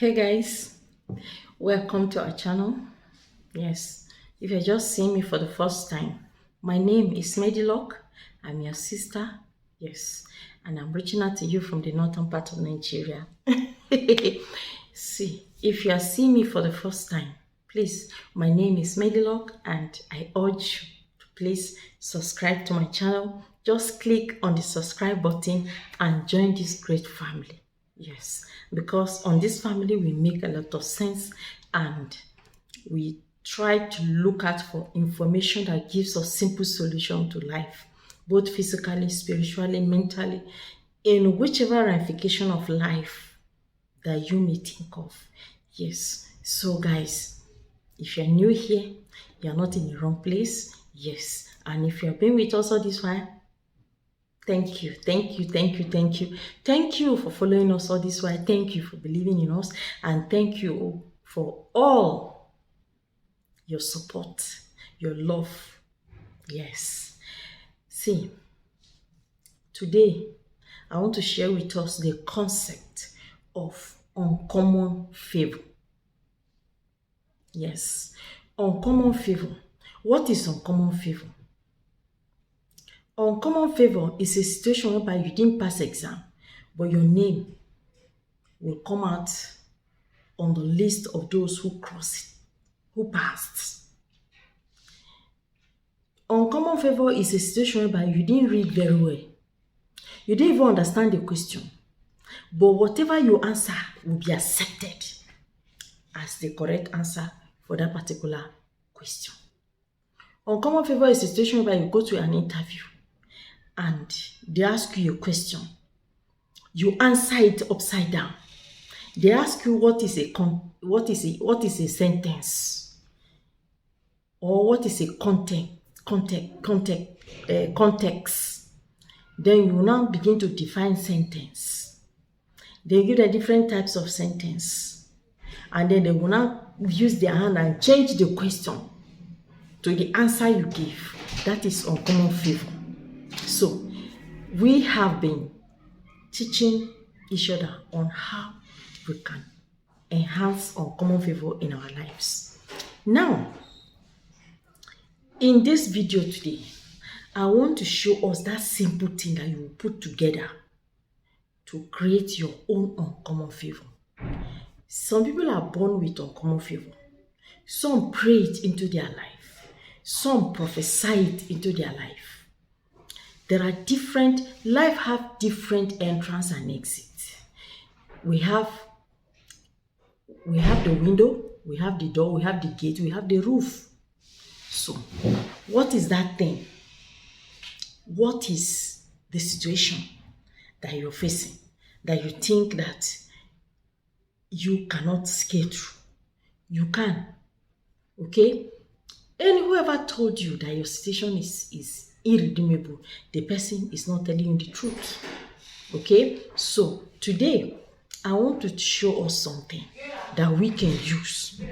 Hey guys, welcome to our channel. Yes, if you're just seeing me for the first time, my name is Medilock. I'm your sister. Yes, and I'm reaching out to you from the northern part of Nigeria. See, if you are seeing me for the first time, please, my name is Medilock, and I urge you to please subscribe to my channel. Just click on the subscribe button and join this great family. Yes, because on this family we make a lot of sense and we try to look out for information that gives us simple solution to life, both physically, spiritually, mentally, in whichever ramification of life that you may think of. Yes, so guys, if you're new here, you're not in the wrong place. Yes, and if you've been with us all this while, thank you, thank you, thank you, thank you. Thank you for following us all this while. Thank you for believing in us. And thank you for all your support, your love. Yes. See, today I want to share with us the concept of uncommon favor. Yes, uncommon favor. What is uncommon favor? Uncommon favor is a situation whereby you didn't pass exam, but your name will come out on the list of those who crossed it, who passed. Uncommon favor is a situation whereby you didn't read very well. You didn't even understand the question, but whatever you answer will be accepted as the correct answer for that particular question. Uncommon favor is a situation whereby you go to an interview and they ask you a question. You answer it upside down. They ask you what is a sentence, or what is a context. Then you now begin to define sentence. They give the different types of sentence, and then they will now use their hand and change the question to the answer you give. That is uncommon favor. So we have been teaching each other on how we can enhance uncommon favor in our lives. Now, in this video today, I want to show us that simple thing that you will put together to create your own uncommon favor. Some people are born with uncommon favor. Some pray it into their life. Some prophesy it into their life. There are life have different entrance and exit. We have the window, we have the door, we have the gate, we have the roof. So, what is that thing? What is the situation that you're facing that you think that you cannot scale through? You can. Okay? And whoever told you that your situation is irredeemable, the person is not telling you the truth. Okay? So, today, I want to show us something that we can use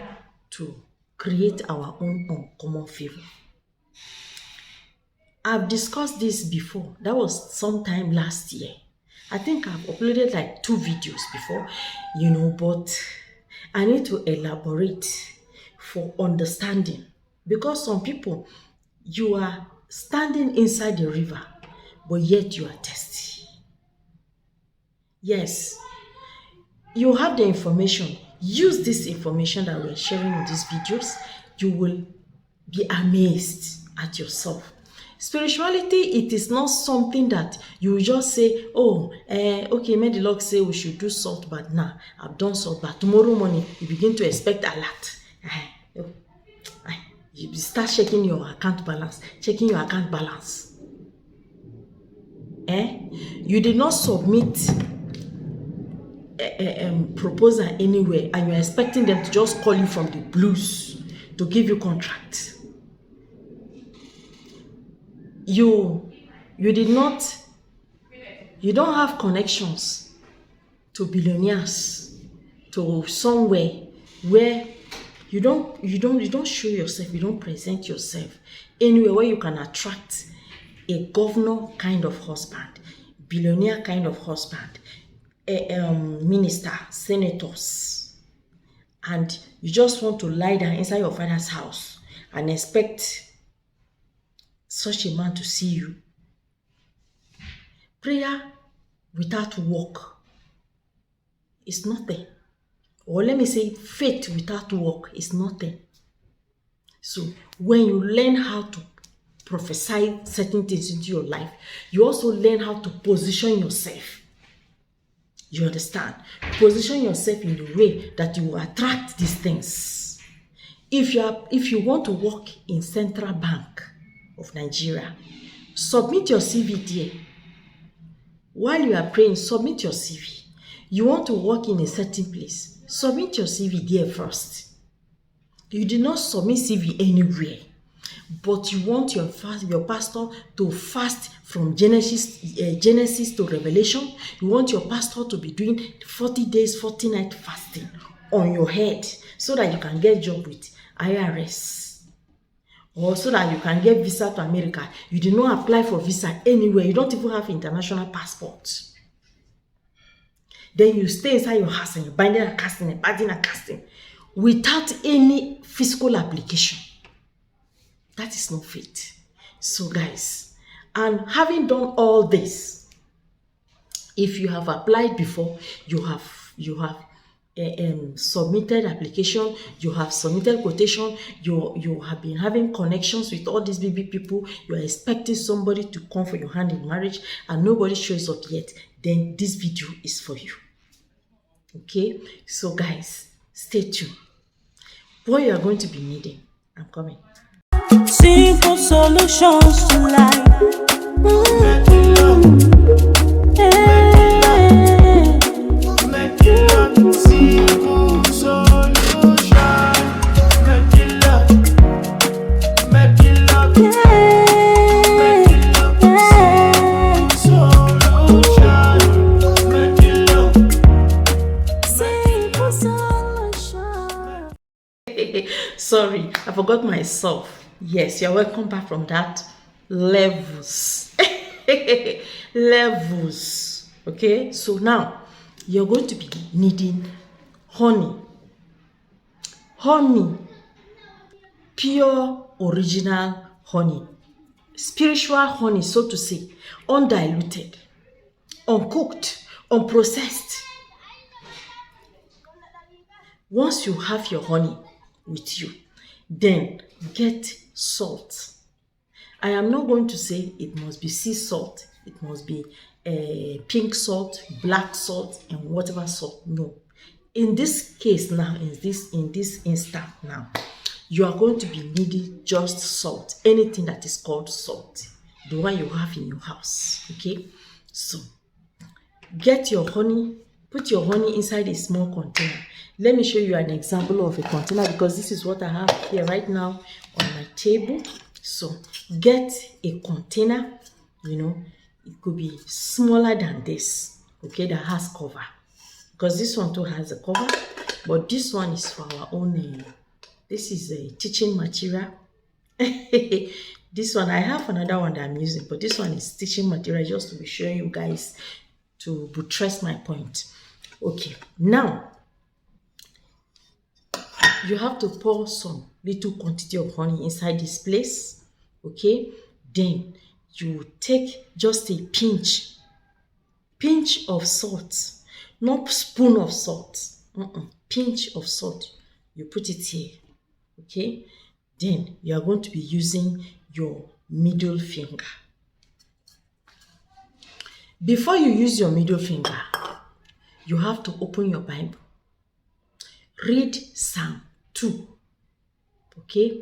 to create our own uncommon favor. I've discussed this before. That was sometime last year. I think I've uploaded like 2 videos before, but I need to elaborate for understanding. Because some people, you are standing inside the river, but yet you are thirsty. Yes, you have the information. Use this information that we're sharing in these videos. You will be amazed at yourself. Spirituality, it is not something that you just say, okay, Medilock say we should do salt bath. Nah, I've done salt bath. Tomorrow morning, you begin to expect a lot. You start checking your account balance. You did not submit proposal anywhere and you're expecting them to just call you from the blues to give you contract. You don't have connections to billionaires, to somewhere where you don't show yourself, you don't present yourself anywhere where you can attract a governor kind of husband, billionaire kind of husband, minister, senators. and you just want to lie down inside your father's house and expect such a man to see you. Prayer without work is nothing. Or let me say, faith without work is nothing. So when you learn how to prophesy certain things into your life, you also learn how to position yourself. You understand? Position yourself in the way that you will attract these things. If you want to work in Central Bank of Nigeria, submit your CV there. While you are praying, submit your CV. You want to work in a certain place, submit your CV there first. You did not submit CV anywhere, but you want your pastor to fast from Genesis to Revelation. You want your pastor to be doing 40 days, 40 nights fasting on your head so that you can get job with IRS, or so that you can get visa to America. You did not apply for visa anywhere. You don't even have international passport. Then you stay inside your house and you're binding and casting and binding and casting without any physical application. That is not faith. So guys, and having done all this, if you have applied before, you have submitted application, you have submitted quotation, you have been having connections with all these baby people, you are expecting somebody to come for your hand in marriage and nobody shows up yet, then this video is for you. Okay, so guys, stay tuned. What you are going to be needing, I'm coming. Simple solutions to life. Sorry, I forgot myself. Yes, you're welcome back from that. Levels. Levels. Okay, so now you're going to be needing honey. Honey. Pure, original honey. Spiritual honey, so to say. Undiluted. Uncooked. Unprocessed. Once you have your honey with you, then get salt. I am not going to say it must be sea salt, it must be pink salt, black salt, and whatever salt. No. In this case now, in this instant now, you are going to be needing just salt. Anything that is called salt, the one you have in your house. Okay, so get your honey, put your honey inside a small container. Let me show you an example of a container, because this is what I have here right now on my table. So get a container, it could be smaller than this, okay, that has cover, because this one too has a cover, but this one is for our own, this is a teaching material. This one, I have another one that I'm using, but this one is teaching material, just to be showing you guys, to buttress my point. Okay, now you have to pour some little quantity of honey inside this place. Okay, then you take just a pinch of salt, not spoon of salt, pinch of salt. You put it here. Okay, then you are going to be using your middle finger. Before you use your middle finger, you have to open your Bible. Read Psalm 2. Okay,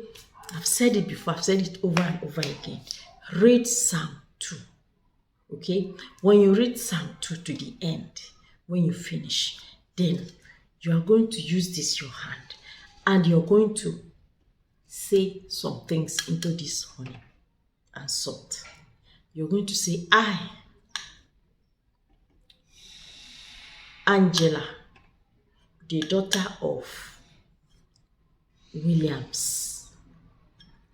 I've said it before, I've said it over and over again. Read Psalm 2. Okay, when you read Psalm 2 to the end, when you finish, then you are going to use this your hand and you're going to say some things into this honey and salt. You're going to say, I, Angela, the daughter of Williams.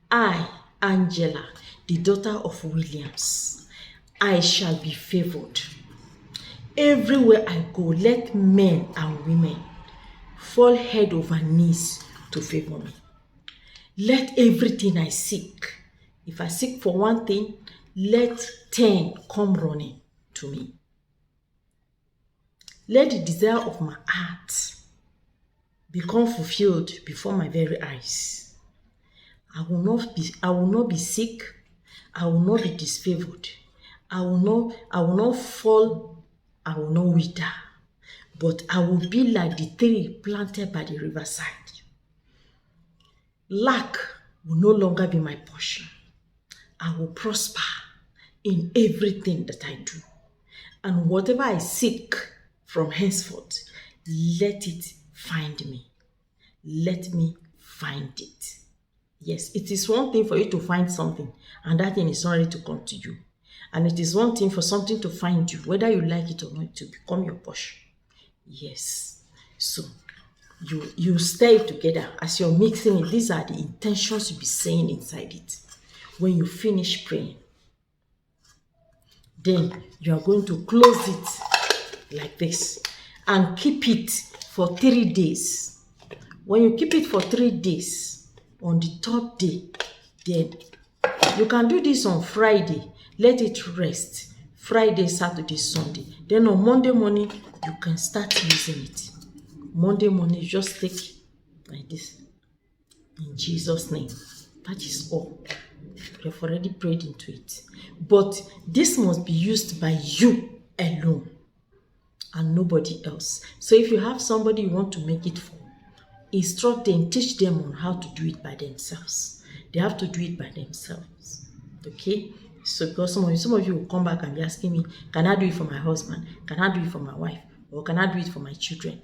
I, Angela, the daughter of Williams, I shall be favored. Everywhere I go, let men and women fall head over knees to favor me. Let everything I seek, if I seek for one thing, let 10 come running to me. Let the desire of my heart become fulfilled before my very eyes. I will not be sick. I will not be disfavored. I will not fall. I will not wither. But I will be like the tree planted by the riverside. Lack will no longer be my portion. I will prosper in everything that I do. And whatever I seek from henceforth, let it find me. Let me find it. Yes, it is one thing for you to find something, and that thing is not ready to come to you. And it is one thing for something to find you, whether you like it or not, to become your portion. Yes. So you stay together as you're mixing it. These are the intentions you'll be saying inside it. When you finish praying, then you are going to close it like this and keep it for 3 days. When you keep it for 3 days, on the 3rd day, then you can do this on Friday. Let it rest. Friday, Saturday, Sunday. Then on Monday morning, you can start using it. Monday morning, you just take like this. In Jesus' name. That is all. You've already prayed into it. But this must be used by you alone and nobody else. So if you have somebody you want to make it for, instruct them, teach them on how to do it by themselves. They have to do it by themselves. Okay? So because some of you will come back and be asking me, can I do it for my husband? Can I do it for my wife? Or can I do it for my children?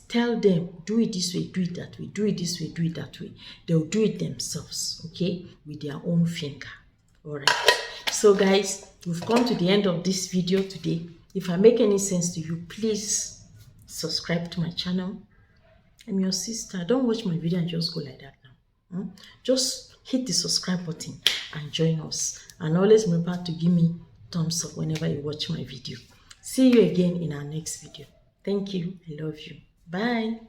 Tell them, do it this way, do it that way, do it this way, do it that way. They'll do it themselves, okay? With their own finger. Alright. So guys, we've come to the end of this video today. If I make any sense to you, please subscribe to my channel. I'm your sister. Don't watch my video and just go like that now. Just hit the subscribe button and join us. And always remember to give me thumbs up whenever you watch my video. See you again in our next video. Thank you. I love you. Bye.